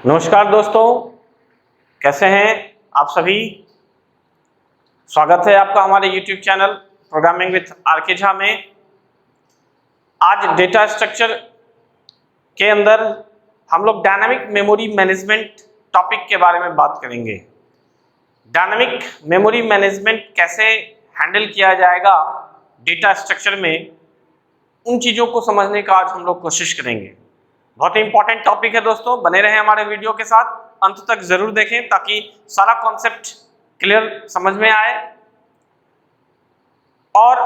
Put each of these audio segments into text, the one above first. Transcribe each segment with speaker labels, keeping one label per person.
Speaker 1: नमस्कार दोस्तों, कैसे हैं आप सभी। स्वागत है आपका हमारे YouTube channel programming with R K. Jha में। आज डेटा स्ट्रक्चर के अंदर हम लोग डायनामिक मेमोरी मैनेजमेंट टॉपिक के बारे में बात करेंगे। डायनामिक मेमोरी मैनेजमेंट कैसे हैंडल किया जाएगा डेटा स्ट्रक्चर में, उन चीज़ों को समझने का आज हम लोग कोशिश करेंगे। बहुत ही इंपॉर्टेंट टॉपिक है दोस्तों, बने रहें हमारे वीडियो के साथ, अंत तक जरूर देखें ताकि सारा कॉन्सेप्ट क्लियर समझ में आए। और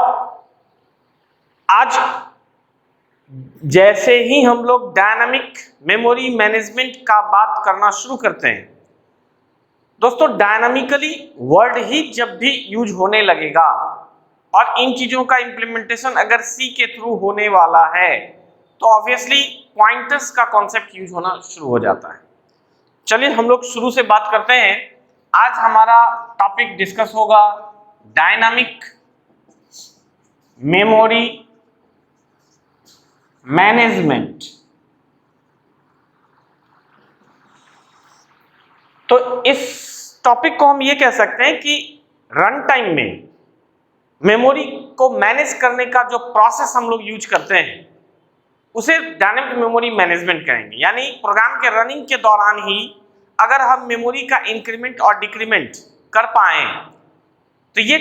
Speaker 1: आज जैसे ही हम लोग डायनामिक मेमोरी मैनेजमेंट का बात करना शुरू करते हैं दोस्तों, डायनामिकली वर्ड ही जब भी यूज होने लगेगा और इन चीजों का इंप्लीमेंटेशन अगर सी के थ्रू होने वाला है तो ऑब्वियसली पॉइंटर्स का कॉन्सेप्ट यूज होना शुरू हो जाता है। चलिए हम लोग शुरू से बात करते हैं। आज हमारा टॉपिक डिस्कस होगा डायनामिक मेमोरी मैनेजमेंट। तो इस टॉपिक को हम ये कह सकते हैं कि रन टाइम में मेमोरी को मैनेज करने का जो प्रोसेस हम लोग यूज करते हैं उसे डायनामिक मेमोरी मैनेजमेंट कहेंगे। यानी प्रोग्राम के रनिंग के दौरान ही अगर हम मेमोरी का इंक्रीमेंट और डिक्रीमेंट कर पाए तो ये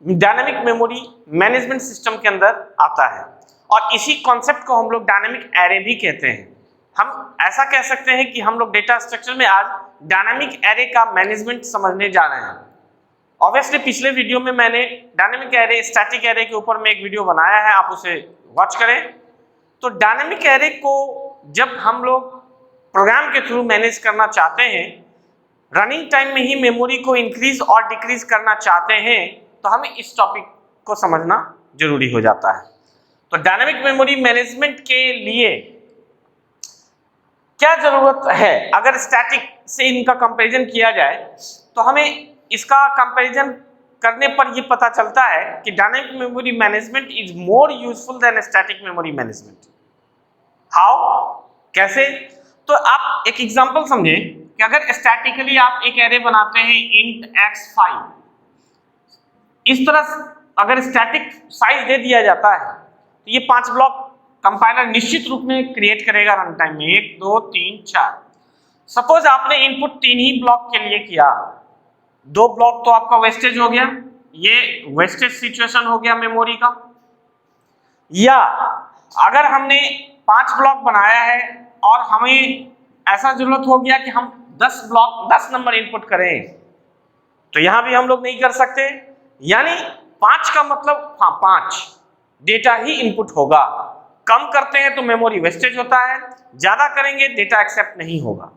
Speaker 1: डायनामिक मेमोरी मैनेजमेंट सिस्टम के अंदर आता है। और इसी कॉन्सेप्ट को हम लोग डायनामिक एरे भी कहते हैं। हम ऐसा कह सकते हैं कि हम लोग डेटा स्ट्रक्चर में आज डायनामिक एरे का मैनेजमेंट समझने जा रहे हैं। ऑब्वियसली पिछले वीडियो में मैंने डायनामिक एरे, स्टैटिक एरे के ऊपर में एक वीडियो बनाया है, आप उसे वॉच करें। तो डायनामिक एरे को जब हम लोग प्रोग्राम के थ्रू मैनेज करना चाहते हैं, रनिंग टाइम में ही मेमोरी को इंक्रीज और डिक्रीज करना चाहते हैं, तो हमें इस टॉपिक को समझना जरूरी हो जाता है। तो डायनामिक मेमोरी मैनेजमेंट के लिए क्या जरूरत है, अगर स्टैटिक से इनका कंपैरिजन किया जाए तो हमें इसका कंपैरिजन करने पर यह पता चलता है कि dynamic memory management is more useful than static memory management. How, कैसे? तो आप एक एग्जांपल समझें कि अगर स्टैटिकली आप एक एरे बनाते हैं int x5, इस तरह अगर स्टैटिक साइज दे दिया जाता है तो ये 5 ब्लॉक कंपाइलर निश्चित रूप में क्रिएट करेगा रन टाइम में, 1 2 3 4। सपोज आपने इनपुट 3 ही ब्लॉक के लिए किया, 2 ब्लॉक तो आपका वेस्टेज हो गया, ये वेस्टेज सिचुएशन हो गया मेमोरी का। या अगर हमने 5 ब्लॉक बनाया है और हमें ऐसा जरूरत हो गया कि हम 10 नंबर इनपुट करें, तो यहां भी हम लोग नहीं कर सकते। यानी 5 का मतलब 5 डेटा ही इनपुट होगा। कम करते हैं तो मेमोरी वेस्टेज होता है, ज्यादा करेंगे डेटा एक्सेप्ट नहीं होगा।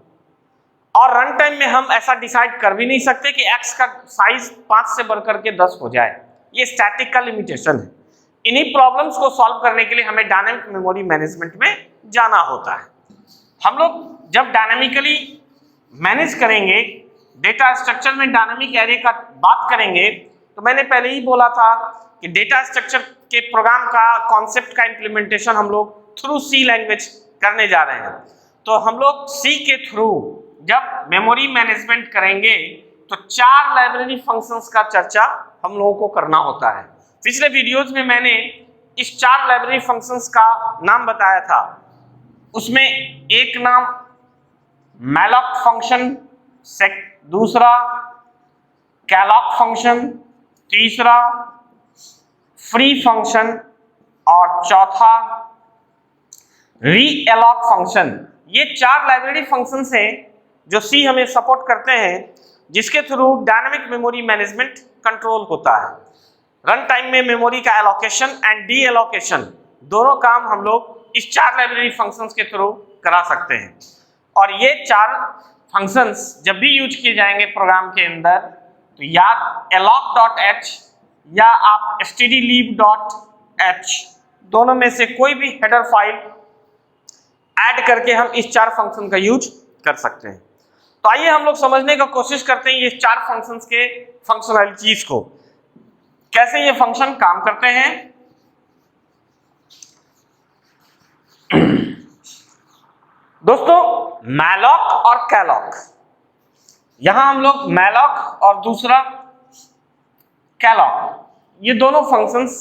Speaker 1: और रन टाइम में हम ऐसा डिसाइड कर भी नहीं सकते कि x का साइज 5 से बढ़कर के 10 हो जाए, ये स्टैटिक का लिमिटेशन है। इन्हीं प्रॉब्लम्स को सॉल्व करने के लिए हमें डायनामिक मेमोरी मैनेजमेंट में जाना होता है। हम लोग जब डायनामिकली मैनेज करेंगे, डेटा स्ट्रक्चर में डायनामिक एरे का बात करेंगे, तो मैंने पहले ही बोला था कि डेटा स्ट्रक्चर के प्रोग्राम का कॉन्सेप्ट का इंप्लीमेंटेशन हम लोग थ्रू सी लैंग्वेज करने जा रहे हैं। तो हम लोग सी के थ्रू जब मेमोरी मैनेजमेंट करेंगे तो 4 लाइब्रेरी फंक्शंस का चर्चा हम लोगों को करना होता है। पिछले वीडियोज में मैंने इस 4 लाइब्रेरी फंक्शंस का नाम बताया था। उसमें एक नाम मैलॉक फंक्शन, दूसरा कैलॉक फंक्शन, तीसरा फ्री फंक्शन और चौथा रीएलॉक फंक्शन। ये 4 लाइब्रेरी फंक्शंस हैं जो सी हमें सपोर्ट करते हैं, जिसके through dynamic memory management control होता है। रन टाइम में मेमोरी का एलोकेशन एंड डी एलोकेशन दोनों काम हम लोग इस 4 लाइब्रेरी फंक्शंस के थ्रू करा सकते हैं। और ये 4 फंक्शंस जब भी यूज किए जाएंगे प्रोग्राम के अंदर, तो या alloc.h या आप stdlib.h दोनों में से कोई भी हेडर फाइल ऐड करके हम इस 4 फंक्शन का यूज कर सकते हैं। तो आइए हम लोग समझने का कोशिश करते हैं ये 4 फंक्शंस के फंक्शनैलिटीज को, कैसे ये फंक्शन काम करते हैं। दोस्तों मैलॉक और कैलॉक, यहां हम लोग मैलॉक और दूसरा कैलॉक, ये दोनों फंक्शंस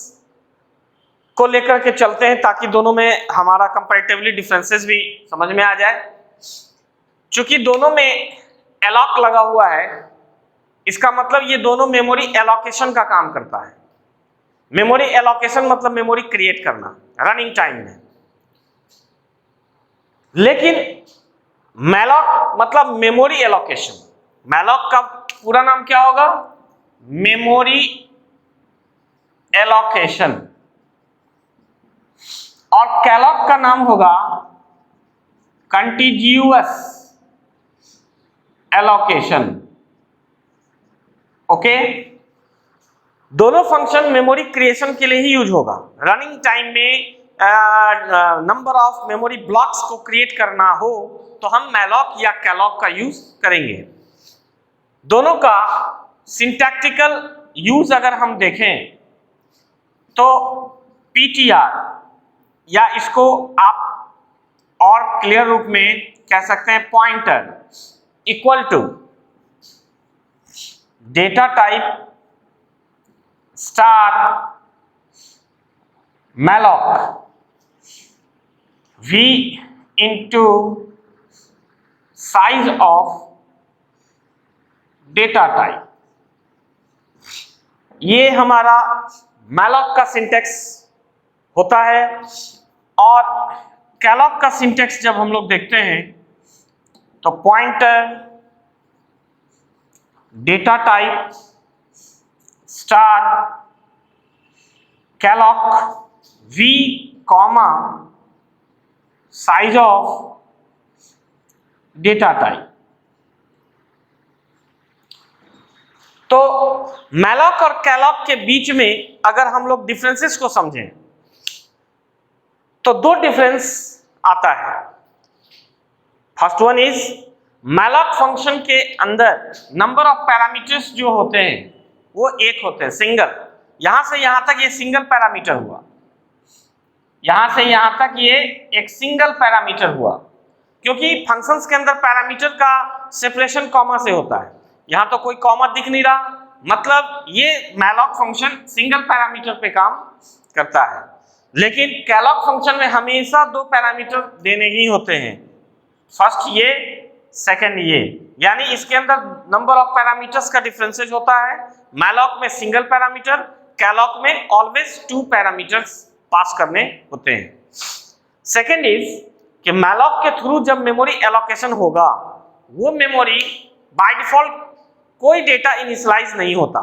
Speaker 1: को लेकर के चलते हैं ताकि दोनों में हमारा कंपैरेटिवली डिफरेंसेस भी समझ में आ जाए। चूंकि दोनों में एलॉक लगा हुआ है, इसका मतलब ये दोनों मेमोरी एलोकेशन का काम करता है। मेमोरी एलोकेशन मतलब मेमोरी क्रिएट करना रनिंग टाइम में, लेकिन मैलॉक मतलब मेमोरी एलोकेशन। मैलॉक का पूरा नाम क्या होगा? Memory allocation. और कैलॉक का नाम होगा कंटिन्यूअस एलोकेशन। ओके, दोनों फंक्शन मेमोरी क्रिएशन के लिए ही यूज होगा। रनिंग टाइम में नंबर ऑफ मेमोरी ब्लॉक्स को क्रिएट करना हो तो हम मैलॉक या कैलॉक का यूज करेंगे। दोनों का सिंटैक्टिकल यूज अगर हम देखें तो पीटीआर, या इसको आप और क्लियर रूप में कह सकते हैं pointer, equal to data type star malloc v into size of data type. ये हमारा मैलॉक का सिंटेक्स होता है। और कैलॉक का सिंटेक्स जब हम लोग देखते हैं तो pointer, data type star calloc v comma size of data type. तो मैलॉक और कैलॉक के बीच में अगर हम लोग डिफरेंसेस को समझें तो दो डिफरेंस आता है। First one is malloc function के अंदर नंबर ऑफ पैरामीटर्स जो होते हैं वो एक होते हैं, सिंगल। यहां से यहां तक ये सिंगल पैरामीटर हुआ, यहां से यहां तक ये एक सिंगल पैरामीटर हुआ, क्योंकि फंक्शंस के अंदर पैरामीटर का सेपरेशन कॉमा से होता है। यहां तो कोई कॉमा दिख नहीं रहा, मतलब ये मैलॉक फंक्शन सिंगल पैरामीटर पे काम करता है। लेकिन कैलॉक फंक्शन में हमेशा दो पैरामीटर देने ही होते हैं, फर्स्ट ये, सेकंड ये, यानी इसके अंदर नंबर ऑफ पैरामीटर्स का डिफरेंसेस होता है। मैलॉक में सिंगल पैरामीटर, कैलॉक में ऑलवेज टू पैरामीटर्स पास करने होते हैं। सेकंड इज कि मैलॉक के थ्रू जब मेमोरी एलोकेशन होगा, वो मेमोरी बाय डिफॉल्ट कोई डेटा इनिशियलाइज नहीं होता।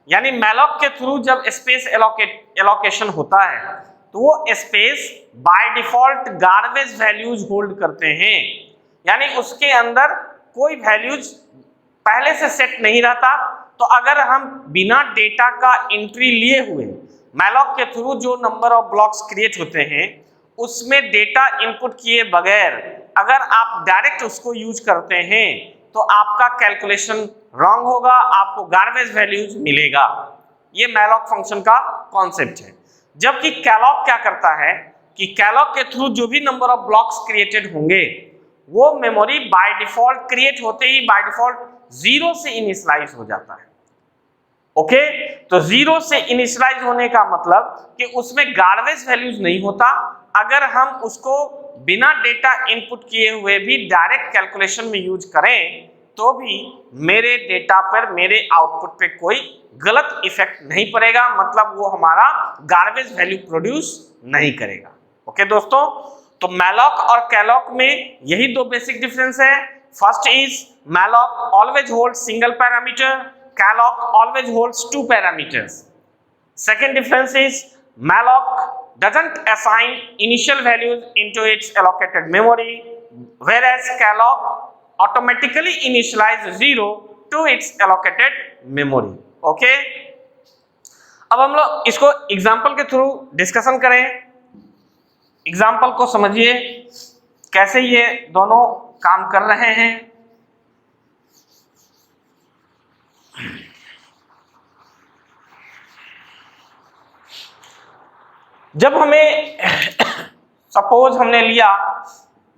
Speaker 1: यानी मैलॉक के थ्रू जब स्पेस एलोकेशन होता है तो वो space by default garbage values hold करते हैं, यानी उसके अंदर कोई वैल्यूज पहले से सेट नहीं रहता। तो अगर हम बिना डेटा का एंट्री लिए हुए मैलॉक के थ्रू जो नंबर ऑफ ब्लॉक्स क्रिएट होते हैं उसमें डेटा इनपुट किए बगैर अगर आप डायरेक्ट उसको यूज करते हैं तो आपका कैलकुलेशन रॉन्ग होगा, आपको गार्बेज वैल्यूज मिलेगा। ये मैलॉक फंक्शन का कॉन्सेप्ट है। जबकि कैलॉक क्या करता है कि कैलॉक के थ्रू जो भी नंबर ऑफ ब्लॉक्स क्रिएटेड होंगे वो मेमोरी बाय डिफॉल्ट क्रिएट होते ही बाय डिफॉल्ट जीरो से इनिशियलाइज हो जाता है। ओके, तो जीरो से इनिशियलाइज होने का मतलब कि उसमें गार्बेज वैल्यूज नहीं होता। अगर हम उसको बिना डेटा इनपुट किए हुए भी डायरेक्ट कैलकुलेशन में यूज करें तो भी मेरे डेटा पर, मेरे आउटपुट पे कोई गलत इफेक्ट नहीं पड़ेगा, मतलब वो हमारा गार्बेज वैल्यू प्रोड्यूस नहीं करेगा। ओके दोस्तों, तो मैलॉक और कैलॉक में यही दो बेसिक डिफरेंस है। First is malloc always hold single parameter, calloc always holds two parameters. Second difference is malloc doesn't assign initial values into its allocated memory, whereas calloc automatically initializes 0 to its allocated memory. Okay? अब हम लोग इसको example के through discussion करें। Example को समझिए कैसे ये दोनों काम कर रहे हैं। जब हमें सपोज हमने लिया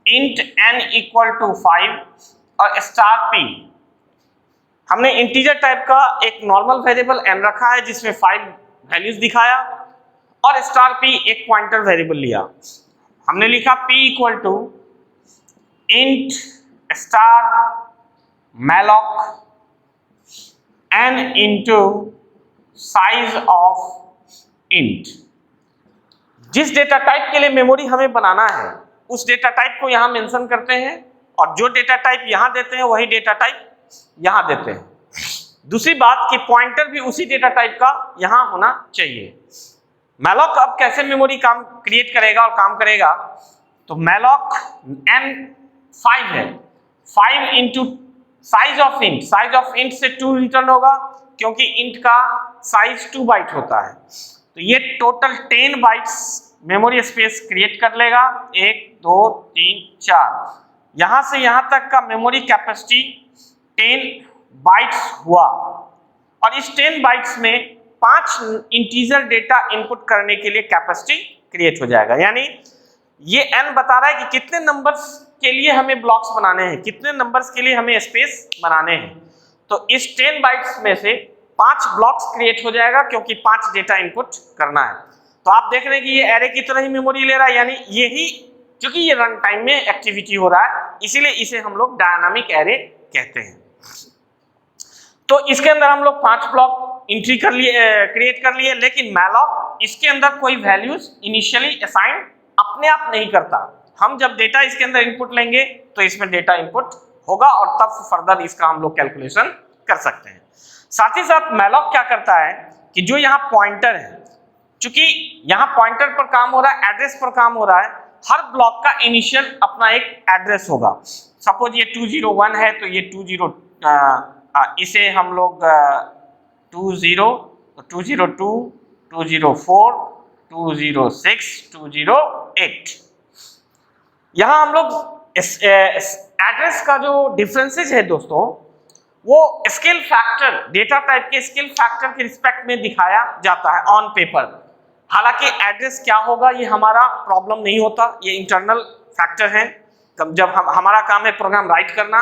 Speaker 1: इंट n इक्वल टू 5 और स्टार p, हमने इंटीजर टाइप का एक नॉर्मल वेरिएबल n रखा है जिसमें 5 वैल्यूज दिखाया और स्टार p एक पॉइंटर वेरिएबल लिया। हमने लिखा p equal to int star malloc n into size of int. जिस डेटा टाइप के लिए मेमोरी हमें बनाना है उस डेटा टाइप को यहां मेंशन करते हैं और जो डेटा टाइप यहां देते हैं वही डेटा टाइप यहां देते हैं। दूसरी बात कि पॉइंटर भी उसी डेटा टाइप का यहां होना चाहिए। मैलॉक अब कैसे मेमोरी काम क्रिएट करेगा और काम करेगा, तो मैलॉक n 5 है, 5 into size of int, size of int से 2 रिटर्न होगा क्योंकि इंट का साइज 2 बाइट होता है। तो ये total 10 bytes memory space create कर लेगा। 1 2 3 4, यहां से यहां तक का मेमोरी कैपेसिटी 10 बाइट्स हुआ और इस 10 बाइट्स में 5 इंटीजर डेटा इनपुट करने के लिए कैपेसिटी क्रिएट हो जाएगा। यानी ये n बता रहा है कि कितने नंबर्स के लिए हमें ब्लॉक्स बनाने हैं, कितने नंबर्स के लिए हमें स्पेस बनाने हैं। तो इस 10 बाइट्स में से 5 ब्लॉक्स क्रिएट हो जाएगा क्योंकि 5 डेटा इनपुट करना है। तो आप देख रहे हैं कि ये एरे की तरह ही मेमोरी ले रहा है, यानी यही क्योंकि ये रन टाइम में एक्टिविटी हो रहा है इसीलिए इसे हम लोग डायनामिक एरे कहते हैं। तो इसके अंदर हम लोग 5 ब्लॉक एंट्री कर लिए, क्रिएट कर लिए, लेकिन मैलॉक इसके अंदर कोई वैल्यूज इनिशियली असाइन अपने आप नहीं करता। हम जब डेटा इसके अंदर इनपुट लेंगे तो इसमें डेटा इनपुट होगा और तब फर्दर इसका हम लोग कैलकुलेशन कर सकते हैं। साथ ही साथ मैलॉक क्या करता है कि जो यहाँ पॉइंटर है, चूंकि यहाँ पॉइंटर पर काम हो रहा है, एड्रेस पर काम हो रहा है, हर ब्लॉक का इनिशियल अपना एक एड्रेस होगा। सपोज ये 201 है तो ये 20 इसे हम लोग 20 202 204 206 208, यहाँ हम लोग एड्रेस का जो डिफरेंसेस है दोस्तों वो स्केल फैक्टर, डेटा टाइप के स्केल फैक्टर के रिस्पेक्ट में दिखाया जाता है ऑन पेपर। हालांकि एड्रेस क्या होगा ये हमारा प्रॉब्लम नहीं होता, ये इंटरनल फैक्टर है। जब हमारा काम है प्रोग्राम राइट करना,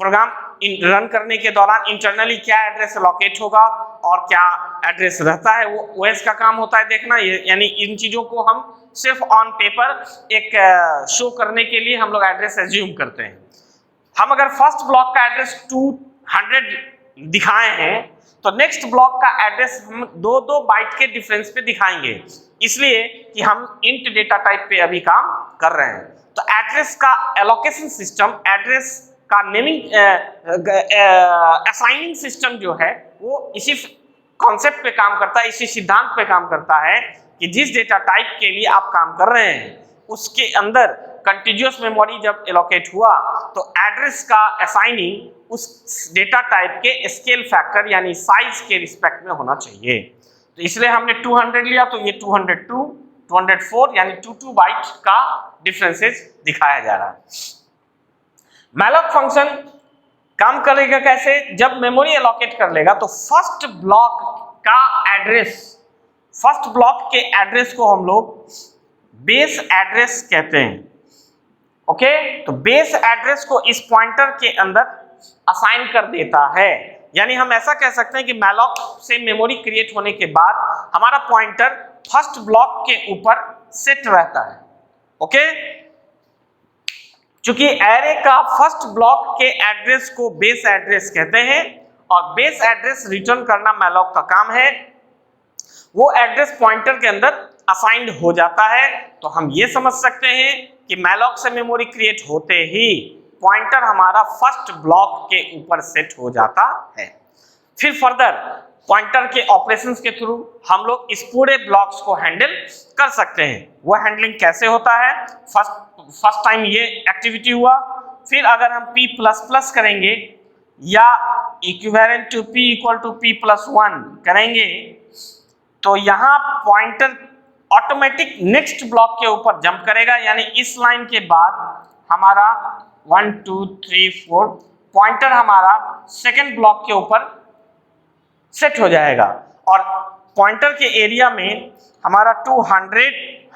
Speaker 1: प्रोग्राम रन करने के दौरान इंटरनली क्या एड्रेस लोकेट होगा और क्या एड्रेस रहता है वो ओएस का काम होता है देखना। यानी इन चीजों को हम सिर्फ ऑन पेपर एक शो करने के लिए हम लोग एड्रेस एज्यूम करते हैं। हम अगर फर्स्ट ब्लॉक का एड्रेस 200 दिखाए हैं तो नेक्स्ट ब्लॉक का एड्रेस हम 2-2 बाइट के डिफरेंस पे दिखाएंगे, इसलिए कि हम इंट डेटा टाइप पे अभी काम कर रहे हैं। तो एड्रेस का एलोकेशन सिस्टम, एड्रेस का नेमिंग असाइनिंग सिस्टम जो है वो इसी कॉन्सेप्ट पे काम करता है, इसी सिद्धांत पे काम करता है कि जिस डेटा टाइप के लिए आप काम कर रहे हैं उसके अंदर कंटिन्यूअस मेमोरी जब एलोकेट हुआ तो एड्रेस का असाइनिंग उस डेटा टाइप के स्केल फैक्टर यानी साइज के रिस्पेक्ट में होना चाहिए। तो इसलिए हमने 200 लिया तो ये 202 204 यानी 2 बाइट का डिफरेंसेस दिखाया जा रहा है। मैलॉक फंक्शन काम करेगा कैसे, जब मेमोरी एलोकेट कर लेगा तो फर्स्ट ब्लॉक का एड्रेस, फर्स्ट ब्लॉक के एड्रेस को हम लोग बेस एड्रेस कहते हैं। ओके, तो बेस एड्रेस को इस पॉइंटर के अंदर असाइन कर देता है। यानी हम ऐसा कह सकते हैं कि मैलॉक से मेमोरी क्रिएट होने के बाद हमारा पॉइंटर फर्स्ट ब्लॉक के ऊपर सेट रहता है। ओके, चूंकि एरे का फर्स्ट ब्लॉक के एड्रेस को बेस एड्रेस कहते हैं और बेस एड्रेस रिटर्न करना मैलॉक का काम है, वो एड्रेस पॉइंटर के अंदर असाइंड हो जाता है। तो हम ये समझ सकते हैं कि मैलॉक से मेमोरी क्रिएट होते ही पॉइंटर हमारा फर्स्ट ब्लॉक के ऊपर सेट हो जाता है। फिर फर्दर पॉइंटर के ऑपरेशंस के थ्रू हम लोग इस पूरे ब्लॉक्स को हैंडल कर सकते हैं। वो हैंडलिंग कैसे होता है, फर्स्ट टाइम ये एक्टिविटी हुआ, फिर अगर हम p++ करेंगे या equivalent to p equal to p+1 करेंगे तो यहाँ पॉइंटर ऑटोमेटिक नेक्स्ट ब्लॉक के ऊपर जंप करेगा। यानी इस लाइन के बाद हमारा 1 2 3 4 पॉइंटर हमारा सेकेंड ब्लॉक के ऊपर सेट हो जाएगा और पॉइंटर के एरिया में हमारा 200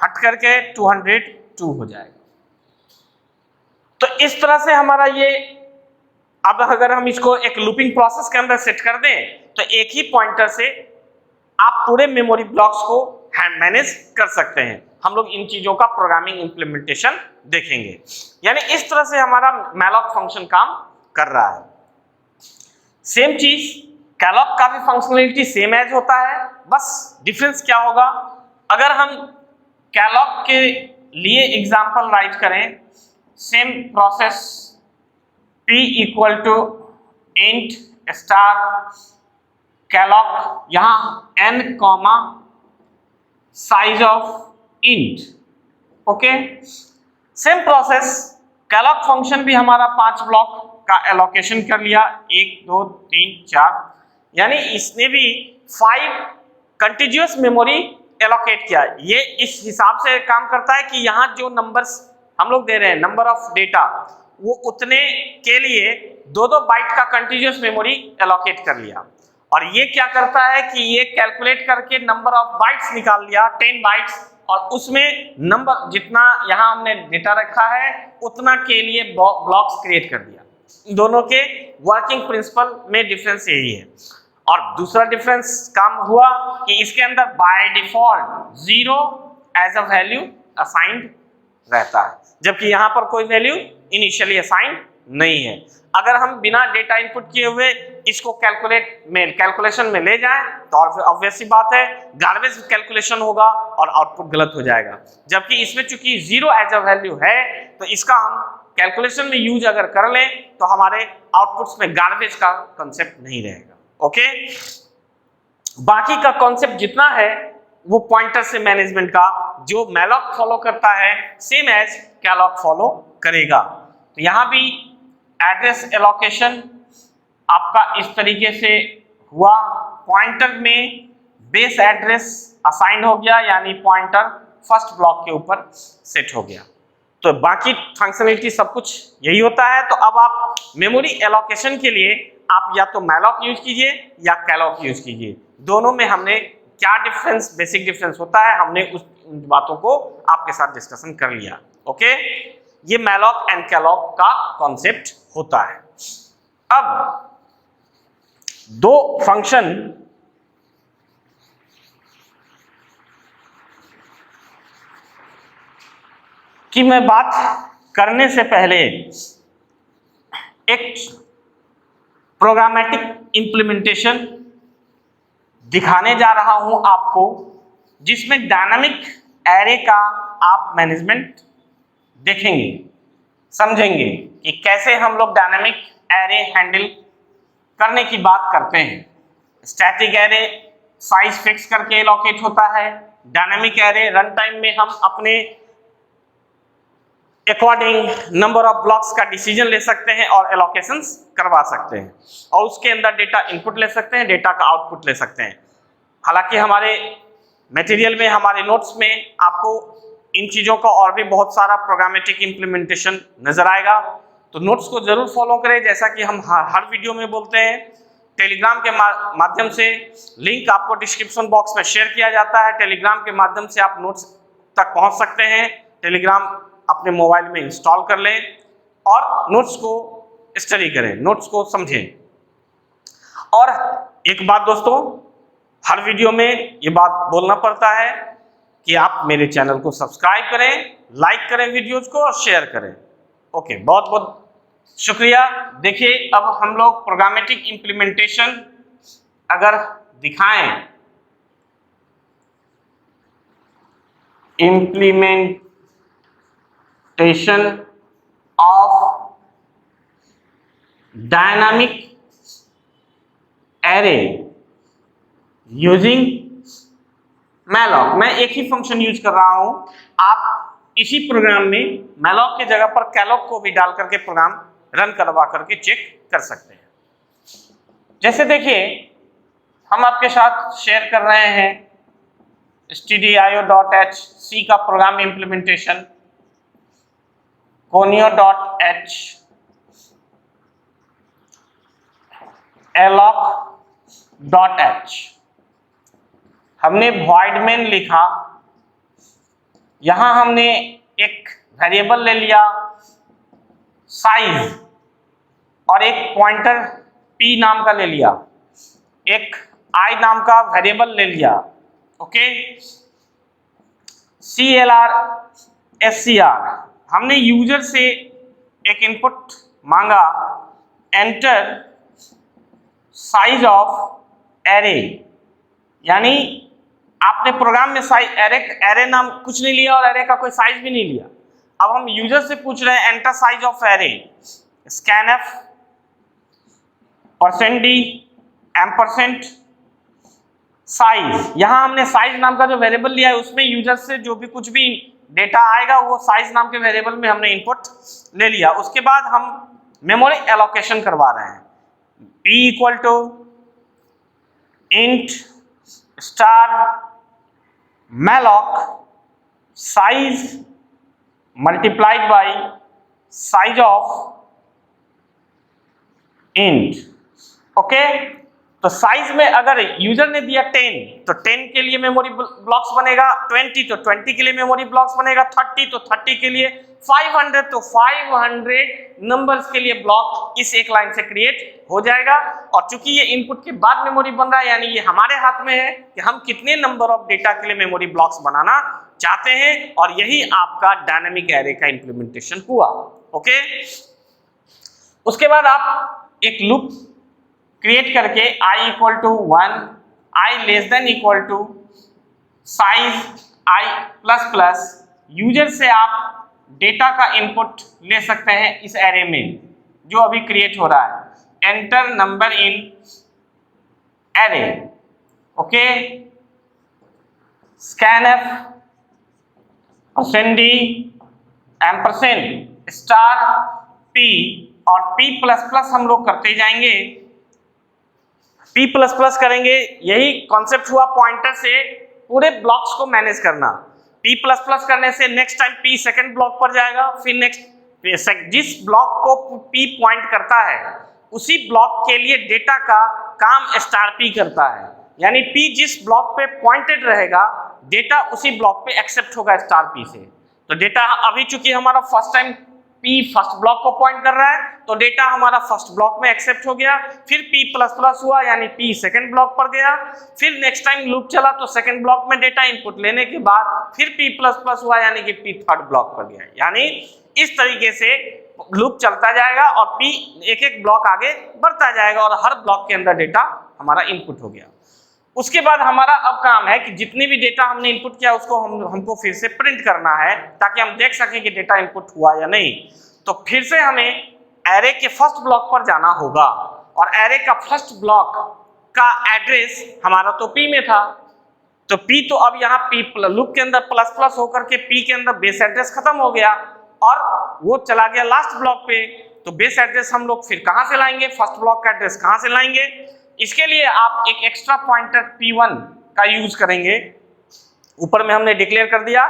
Speaker 1: हट करके 202 हो जाएगा। तो इस तरह से हमारा ये, अब अगर हम इसको एक लूपिंग प्रोसेस के अंदर सेट कर दें तो एक ही पॉइंटर से आप पूरे मेमोरी ब्लॉक्स को मैनेज कर सकते हैं। हम लोग इन चीजों का प्रोग्रामिंग इंप्लीमेंटेशन देखेंगे। यानी इस तरह से हमारा मैलॉक फंक्शन काम कर रहा है। सेम चीज कैलॉक का भी फंक्शनलिटी सेम एज होता है, बस डिफरेंस क्या होगा, अगर हम कैलॉक के लिए एग्जांपल राइट करें, same process p equal to int star calloc, यहां n comma size of int, okay. Same process calloc function भी हमारा 5 ब्लॉक का एलोकेशन कर लिया, 1 2 3 4, यानी इसने भी 5 कंटिन्यूअस मेमोरी एलोकेट किया। ये इस हिसाब से काम करता है कि यहाँ जो नंबर्स हम लोग दे रहे हैं, नंबर ऑफ डेटा, वो उतने के लिए 2-2 बाइट का कंटिन्यूअस मेमोरी एलोकेट कर लिया। और ये क्या करता है कि ये कैलकुलेट करके नंबर ऑफ बाइट्स निकाल लिया, 10 बाइट्स, और उसमें नंबर जितना यहाँ हमने डेटा रखा है उतना के लिए ब्लॉक्स क्रिएट कर दिया। दोनों के वर्किंग प्रिंसिपल में डिफरेंस यही है। और दूसरा डिफरेंस काम हुआ कि इसके अंदर by default 0 as a value assigned रहता है, जबकि यहाँ पर कोई वैल्यू इनिशियली असाइन नहीं है। अगर हम बिना डेटा इनपुट किए हुए इसको कैलकुलेशन में ले जाएं तो ऑब्वियस सी बात है गार्बेज कैलकुलेशन होगा और आउटपुट गलत हो जाएगा। जबकि इसमें चूंकि 0 एज अ वैल्यू है तो इसका हम कैलकुलेशन में यूज अगर कर लें तो हमारे आउटपुट्स में गार्बेज का कॉन्सेप्ट नहीं रहेगा, ओके। बाकी का कॉन्सेप्ट जितना है वो पॉइंटर से मैनेजमेंट का जो मैलॉक फॉलो करता है सेम एज कैलॉक फॉलो करेगा। तो यहाँ भी एड्रेस एलोकेशन आपका इस तरीके से हुआ, पॉइंटर में बेस एड्रेस असाइन हो गया, यानी पॉइंटर फर्स्ट ब्लॉक के ऊपर सेट हो गया। तो बाकी फंक्शनलिटी सब कुछ यही होता है। तो अब आप मेमोरी एलोकेशन के लिए आप या तो मैलॉक यूज कीजिए या कैलॉक यूज कीजिए, दोनों में हमने क्या डिफरेंस, बेसिक डिफरेंस होता है, हमने उस बातों को आपके साथ डिस्कशन कर लिया, ओके। ये मैलॉक एंड कैलॉक का कॉन्सेप्ट होता है। अब दो फंक्शन की मैं बात करने से पहले एक प्रोग्रामेटिक इंप्लीमेंटेशन दिखाने जा रहा हूं आपको, जिसमें डायनामिक एरे का आप मैनेजमेंट देखेंगे, समझेंगे कि कैसे हम लोग डायनामिक एरे हैंडल करने की बात करते हैं। स्टैटिक एरे साइज फिक्स करके एलोकेट होता है, डायनामिक एरे रन टाइम में हम अपने अकॉर्डिंग नंबर ऑफ ब्लॉक्स का डिसीजन ले सकते हैं और एलोकेशंस करवा सकते हैं, और उसके अंदर डेटा इनपुट ले सकते हैं, डेटा का आउटपुट ले सकते हैं। हालांकि हमारे मटेरियल में, हमारे नोट्स में आपको इन चीज़ों का और भी बहुत सारा प्रोग्रामेटिक इंप्लीमेंटेशन नजर आएगा, तो नोट्स को जरूर फॉलो करें। जैसा कि हम हर वीडियो में बोलते हैं, टेलीग्राम के माध्यम से लिंक आपको डिस्क्रिप्शन बॉक्स में शेयर किया जाता है, टेलीग्राम के माध्यम से आप नोट्स तक पहुंच सकते हैं। टेलीग्राम अपने मोबाइल में इंस्टॉल कर लें और नोट्स को स्टडी करें, नोट्स को समझें। और एक बात दोस्तों, हर वीडियो में ये बात बोलना पड़ता है कि आप मेरे चैनल को सब्सक्राइब करें, लाइक करें वीडियोज को और शेयर करें, ओके। बहुत बहुत शुक्रिया। देखिए अब हम लोग प्रोग्रामेटिक इंप्लीमेंटेशन अगर दिखाएं, implementation of dynamic array using malloc. मैं एक ही फंक्शन यूज कर रहा हूं, आप इसी प्रोग्राम में मैलॉक की जगह पर कैलॉक को भी डाल करके प्रोग्राम रन करवा करके चेक कर सकते हैं। जैसे देखिए हम आपके साथ शेयर कर रहे हैं stdio.h C का प्रोग्राम इंप्लीमेंटेशन, conio.h alloc.h हमने void main लिखा, यहां हमने एक वेरिएबल ले लिया साइज और एक पॉइंटर p नाम का ले लिया, एक i नाम का वेरिएबल ले लिया, ओके। CLR SCR हमने यूजर से एक इनपुट मांगा, एंटर साइज ऑफ एरे, यानी आपने प्रोग्राम में साइज एरे नाम कुछ नहीं लिया और एरे का कोई साइज भी नहीं लिया। अब हम यूजर से पूछ रहे हैं enter size of array, scanf %d ampersand size. यहां हमने साइज नाम का जो वेरिएबल लिया है उसमें यूजर से जो भी कुछ भी डेटा आएगा वो साइज नाम के वेरिएबल में हमने इनपुट ले लिया। उसके बाद हम मेमोरी एलोकेशन करवा रहे हैं, p equal to int star malloc size multiplied by size of int, okay. तो साइज में अगर यूजर ने दिया 10 तो 10 के लिए मेमोरी ब्लॉक्स बनेगा, 20 तो 20 के लिए मेमोरी ब्लॉक्स बनेगा, 30 तो 30 के लिए, 500 तो 500 नंबर्स के लिए ब्लॉक इस एक लाइन से क्रिएट हो जाएगा। और चूंकि ये इनपुट के बाद मेमोरी बन रहा है, यानी ये हमारे हाथ में है कि हम कितने नंबर ऑफ डेटा के लिए मेमोरी ब्लॉक्स बनाना चाहते हैं, और यही आपका डायनामिक एरे का इंप्लीमेंटेशन हुआ, ओके। उसके बाद आप एक लूप क्रिएट करके i equal to 1, i less than equal to size i plus plus, user से आप डेटा का इनपुट ले सकते हैं इस एरे में जो अभी क्रिएट हो रहा है, enter number in array, okay. scanf %d ampersand star p, और p प्लस प्लस हम लोग करते जाएंगे, p प्लस प्लस करेंगे। यही कॉन्सेप्ट हुआ पॉइंटर से पूरे ब्लॉक्स को मैनेज करना। p प्लस प्लस करने से next time p second block पर जाएगा, फिर नेक्स्ट जिस ब्लॉक को p पॉइंट करता है उसी ब्लॉक के लिए डेटा का काम स्टार p करता है, यानी p जिस ब्लॉक पे पॉइंटेड रहेगा डेटा उसी ब्लॉक पे एक्सेप्ट होगा स्टार p से। तो डेटा अभी चूंकि हमारा first time p first block को पॉइंट कर रहा है तो डेटा हमारा फर्स्ट ब्लॉक में एक्सेप्ट हो गया, फिर p प्लस प्लस हुआ यानी p सेकंड ब्लॉक पर गया, फिर नेक्स्ट टाइम लूप चला तो सेकंड ब्लॉक में डेटा इनपुट लेने के बाद फिर p प्लस प्लस हुआ यानी कि p थर्ड ब्लॉक पर गया। यानी इस तरीके से लूप चलता जाएगा और p एक एक ब्लॉक आगे बढ़ता जाएगा और हर ब्लॉक के अंदर डेटा हमारा इनपुट हो गया। उसके बाद हमारा अब काम है कि जितनी भी डेटा हमने इनपुट किया उसको हमको फिर से प्रिंट करना है ताकि हम देख सकें कि डेटा इनपुट हुआ या नहीं। तो फिर से हमें एरे के फर्स्ट ब्लॉक पर जाना होगा और एरे का फर्स्ट ब्लॉक का एड्रेस हमारा तो p में था, तो p तो अब यहाँ p लूप के अंदर प्लस प्लस होकर के p के अंदर बेस एड्रेस खत्म हो गया और वो चला गया लास्ट ब्लॉक पे। तो बेस एड्रेस हम लोग फिर कहाँ से लाएंगे, फर्स्ट ब्लॉक का एड्रेस कहाँ से लाएंगे? इसके लिए आप एक एक्स्ट्रा पॉइंटर p1 का यूज करेंगे, ऊपर में हमने डिक्लेयर कर दिया,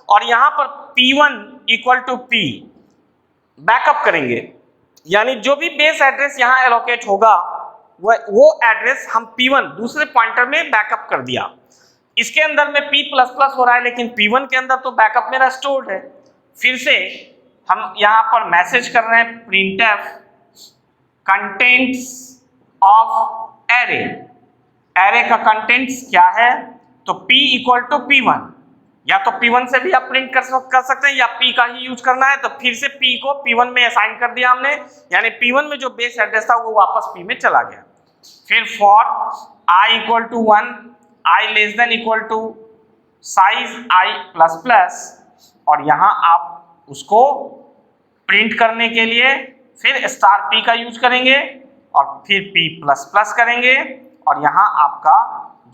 Speaker 1: और यहाँ पर p1 equal to p backup करेंगे, यानी जो भी बेस एड्रेस यहाँ एलोकेट होगा वो एड्रेस हम p1 दूसरे पॉइंटर में बैकअप कर दिया। इसके अंदर में p प्लस प्लस हो रहा है लेकिन p1 के अंदर तो बैकअप मेरा स्टोर्ड है। फिर से हम यहाँ पर मैसेज कर रहे हैं printf contents of array, array का कंटेंट्स क्या है तो p इक्वल टू p1, या तो p1 से भी आप प्रिंट कर सकते हैं या p का ही यूज करना है। तो फिर से p को p1 में असाइन कर दिया हमने, यानी p1 में जो बेस एड्रेस था वो वापस p में चला गया। फिर for i equal to 1, i less than equal to size i plus plus, और यहाँ आप उसको प्रिंट करने के लिए फिर स्टार p का यूज करेंगे और फिर p प्लस प्लस करेंगे और यहाँ आपका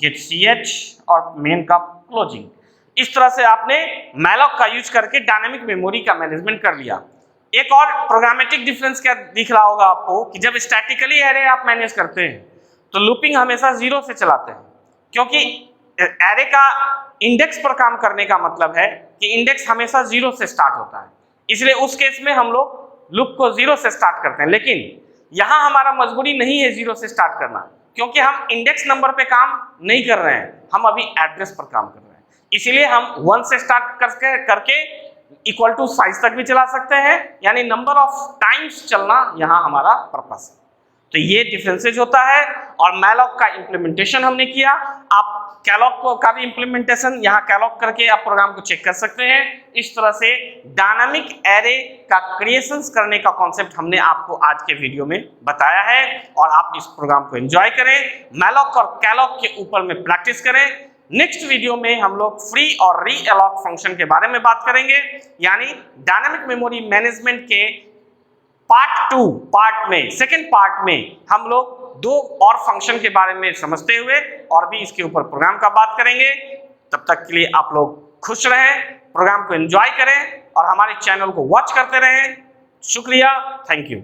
Speaker 1: गेट ch और मेन का क्लोजिंग। इस तरह से आपने मैलॉक का यूज करके डायनामिक मेमोरी का मैनेजमेंट कर लिया। एक और प्रोग्रामेटिक डिफरेंस क्या दिख रहा होगा आपको कि जब स्टैटिकली एरे आप मैनेज करते हैं तो लूपिंग हमेशा 0 से चलाते हैं, क्योंकि एरे का इंडेक्स पर काम करने का मतलब है कि इंडेक्स हमेशा 0 से स्टार्ट होता है, इसलिए उस केस में हम लोग लूप को 0 से स्टार्ट करते हैं। लेकिन यहाँ हमारा मजबूरी नहीं है 0 से स्टार्ट करना, क्योंकि हम इंडेक्स नंबर पे काम नहीं कर रहे हैं, हम अभी एड्रेस पर काम कर रहे हैं। इसीलिए हम 1 से स्टार्ट करके इक्वल टू साइज तक भी चला सकते हैं, यानी नंबर ऑफ टाइम्स चलना यहाँ हमारा पर्पस है। तो ये डिफरेंसेज होता है। और मैलॉक का इम्प्लीमेंटेशन हमने किया, आप कैलॉग का भी इम्प्लीमेंटेशन यहाँ कैलॉग करके आप प्रोग्राम को चेक कर सकते हैं। इस तरह से डायनामिक एरे का क्रिएशंस करने का कॉन्सेप्ट हमने आपको आज के वीडियो में बताया है, और आप इस प्रोग्राम को एंजॉय करें, मैलॉक और कैलॉग के ऊपर में प्रैक्टिस करें। नेक्स्ट वीडियो में हम लोग फ्री और रीअलॉक फंक्शन के बारे में बात करेंगे, यानी डायनामिक मेमोरी मैनेजमेंट के पार्ट में सेकंड पार्ट में हम लोग दो और फंक्शन के बारे में समझते हुए और भी इसके ऊपर प्रोग्राम का बात करेंगे। तब तक के लिए आप लोग खुश रहें, प्रोग्राम को एंजॉय करें और हमारे चैनल को वॉच करते रहें। शुक्रिया, थैंक यू।